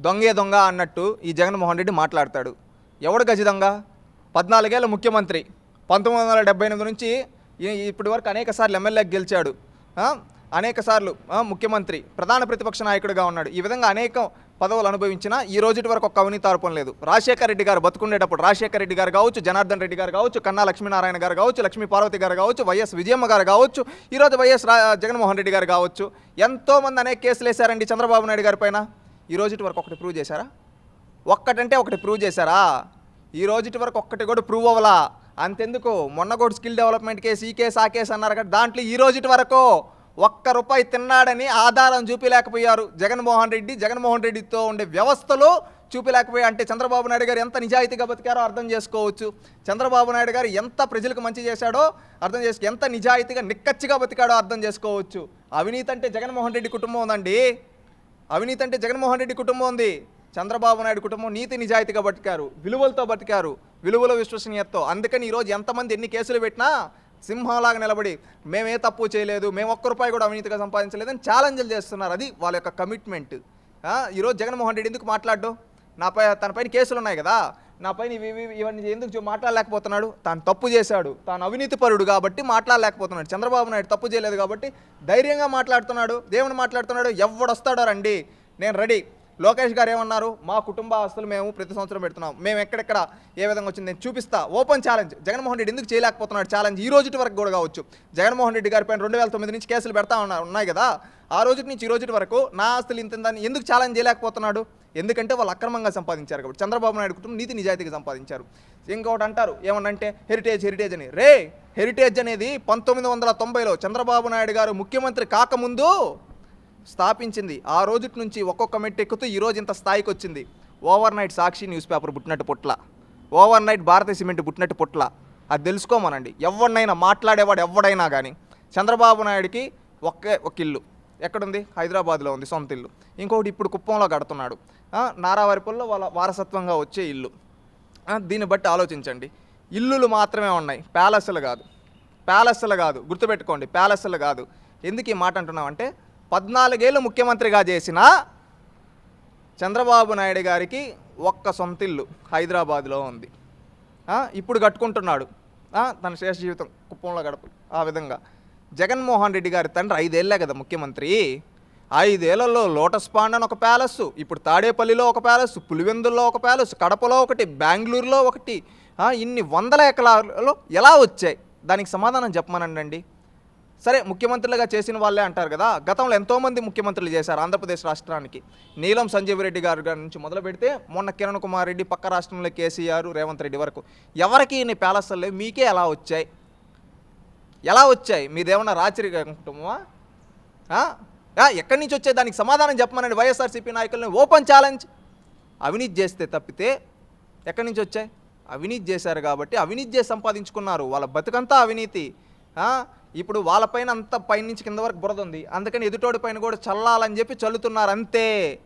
దొంగే దొంగ అన్నట్టు ఈ జగన్మోహన్ రెడ్డి మాట్లాడతాడు. ఎవడు గజ దొంగ? 14 ఏళ్ళ ముఖ్యమంత్రి, 1978 నుంచి ఇప్పటి వరకు అనేక సార్లు ఎమ్మెల్యేకి గెలిచాడు, అనేక సార్లు ముఖ్యమంత్రి, ప్రధాన ప్రతిపక్ష నాయకుడిగా ఉన్నాడు. ఈ విధంగా అనేక పదవులు అనుభవించిన ఈ రోజుటి వరకు ఒక్క అవినీతి ఆరోపణ లేదు. రాజశేఖర రెడ్డి గారు బతుకుండేటప్పుడు రాజశేఖర రెడ్డి గారు కావచ్చు, జనార్దన్ రెడ్డి గారు కావచ్చు, కన్నా లక్ష్మీనారాయణ గారు కావచ్చు, లక్ష్మీ పార్వతి గారు కావచ్చు, వైఎస్ విజయమ్మ గారు కావచ్చు, ఈరోజు వైఎస్ జగన్మోహన్ రెడ్డి గారు కావచ్చు, ఎంతోమంది అనేక కేసులు వేశారండి చంద్రబాబు నాయుడు గారి పైన. ఈ రోజుటి వరకు ఒకటి ప్రూవ్ చేశారా? ఒక్కటంటే ఒకటి ప్రూవ్ చేశారా? ఈ రోజుటి వరకు ఒక్కటి కూడా ప్రూవ్ అవ్వలా. అంతెందుకు, మొన్న కూడా స్కిల్ డెవలప్మెంట్ కేసు, ఈ కేసు ఆ కేసు అన్నారు కదా, దాంట్లో ఈ రోజుటి వరకు ₹1 తిన్నాడని ఆధారం చూపించలేకపోయారు జగన్మోహన్ రెడ్డితో ఉండే వ్యవస్థలో చూపించలేకపోయారు. అంటే చంద్రబాబు నాయుడు గారు ఎంత నిజాయితీగా బతికారో అర్థం చేసుకోవచ్చు. చంద్రబాబు నాయుడు గారు ఎంత ప్రజలకు మంచి చేశాడో అర్థం చేసుకో, ఎంత నిజాయితీగా నిక్కచ్చిగా బతికాడో అర్థం చేసుకోవచ్చు. అవినీతి అంటే జగన్మోహన్ రెడ్డి కుటుంబం ఉందండి. అవినీతి అంటే జగన్మోహన్ రెడ్డి కుటుంబం ఉంది. చంద్రబాబు నాయుడు కుటుంబం నీతి నిజాయితీగా బతికారు, విలువలతో బతికారు, విలువల విశ్వసనీయతతో. అందుకని ఈరోజు ఎంతమంది ఎన్ని కేసులు పెట్టినా సింహంలాగా నిలబడి మేమే తప్పు చేయలేదు, మేము ₹1 కూడా అవినీతిగా సంపాదించలేదని ఛాలెంజ్లు చేస్తున్నారు. అది వాళ్ళ యొక్క కమిట్మెంట్. ఈరోజు జగన్మోహన్ రెడ్డి ఎందుకు మాట్లాడ్డు? తనపైన కేసులు ఉన్నాయి కదా, నాపైన ఇవన్నీ ఎందుకు మాట్లాడలేకపోతున్నాడు? తాను తప్పు చేశాడు, తాను అవినీతి పరుడు కాబట్టి మాట్లాడలేకపోతున్నాడు. చంద్రబాబు నాయుడు తప్పు చేయలేదు కాబట్టి ధైర్యంగా మాట్లాడుతున్నాడు. దేవుని మాట్లాడుతున్నాడు. ఎవడొస్తాడో రండి, నేను రెడీ. లోకేష్ గారు ఏమన్నారు? మా కుటుంబ ఆస్తులు మేము ప్రతి సంవత్సరం పెడుతున్నాం, మేము ఎక్కడెక్కడ ఏ విధంగా వచ్చింది నేను చూపిస్తా. Open challenge. జగన్మోహన్ రెడ్డి ఎందుకు చేయలేకపోతున్నాడు ఛాలెంజ్? ఈ రోజు వరకు కూడా కావచ్చు. జగన్మోహన్ రెడ్డి గారి పైన 2009 నుంచి కేసులు పెడతా ఉన్నాయి కదా, ఆ రోజు నుంచి ఈ రోజు వరకు నా ఆస్తులు ఇంతని ఎందుకు ఛాలెంజ్ చేయలేకపోతున్నాడు? ఎందుకంటే వాళ్ళు అక్రమంగా సంపాదించారు కాబట్టి. చంద్రబాబు నాయుడు కుటుంబం నీతి నిజాయితీగా సంపాదించారు. ఇంకొకటి అంటారు ఏమన్నంటే హెరిటేజ్ అని. హెరిటేజ్ అనేది 1990లో చంద్రబాబు నాయుడు గారు ముఖ్యమంత్రి కాకముందు స్థాపించింది. ఆ రోజు నుంచి ఒక్కొక్క మెట్టు ఎక్కుతూ ఈరోజు ఇంత స్థాయికి వచ్చింది. ఓవర్ నైట్ సాక్షి న్యూస్ పేపర్ పుట్టినట్టు పుట్ల, ఓవర్ నైట్ భారతీయ సిమెంట్ పుట్టినట్టు పుట్ల. అది తెలుసుకోమనండి. ఎవరినైనా మాట్లాడేవాడు ఎవడైనా కానీ. చంద్రబాబు నాయుడికి ఒక ఇల్లు ఎక్కడుంది? హైదరాబాద్లో ఉంది, సొంత ఇల్లు. ఇంకొకటి ఇప్పుడు కుప్పంలో కడుతున్నాడు, నారావారిపల్లిలో వాళ్ళ వారసత్వంగా వచ్చే ఇల్లు. దీన్ని బట్టి ఆలోచించండి. ఇల్లులు మాత్రమే ఉన్నాయి, ప్యాలెస్లు కాదు. గుర్తుపెట్టుకోండి, ప్యాలెస్లు కాదు. ఎందుకు ఈ మాట అంటున్నామంటే 14 ఏళ్ళు ముఖ్యమంత్రిగా చేసిన చంద్రబాబు నాయుడు గారికి ఒక్క సొంత ఇల్లు హైదరాబాద్లో ఉంది. ఇప్పుడు కట్టుకుంటున్నాడు. తన శేష జీవితం కుప్పంలో గడప. ఆ విధంగా జగన్మోహన్ రెడ్డి గారి తండ్రి 5 ఏళ్ళే కదా ముఖ్యమంత్రి. 5 ఏళ్లలో లోటస్ పాండ్ అని ఒక ప్యాలెస్, ఇప్పుడు తాడేపల్లిలో ఒక ప్యాలెస్, పులివెందుల్లో ఒక ప్యాలెస్, కడపలో ఒకటి, బెంగళూరులో ఒకటి. ఇన్ని 100 ఎకరాలలో ఎలా వచ్చాయి? దానికి సమాధానం చెప్పమనండి. సరే, ముఖ్యమంత్రులుగా చేసిన వాళ్ళే అంటారు కదా, గతంలో ఎంతోమంది ముఖ్యమంత్రులు చేశారు ఆంధ్రప్రదేశ్ రాష్ట్రానికి. నీలం సంజీవ్ రెడ్డి గారి నుంచి మొదలు పెడితే మొన్న కిరణ్ కుమార్ రెడ్డి, పక్క రాష్ట్రంలో కేసీఆర్, రేవంత్ రెడ్డి వరకు ఎవరికి ఇన్ని ప్యాలెస్లు లేవు. మీకే ఎలా వచ్చాయి? మీదేమన్నా రాచరిక కుటుంబమా? ఎక్కడి నుంచి వచ్చాయి? దానికి సమాధానం చెప్పమనండి వైఎస్ఆర్సీపీ నాయకులని. Open challenge. అవినీతి చేస్తే తప్పితే ఎక్కడి నుంచి వచ్చాయి? అవినీతి చేశారు కాబట్టి అవినీతి చేసి సంపాదించుకున్నారు. వాళ్ళ బతుకంతా అవినీతి. ఇప్పుడు వాళ్ళపైన అంతా పైనుంచి కింద వరకు బురద ఉంది, అందుకని ఎదుటోడి పైన కూడా చల్లాలని చెప్పి చల్లుతున్నారు అంతే.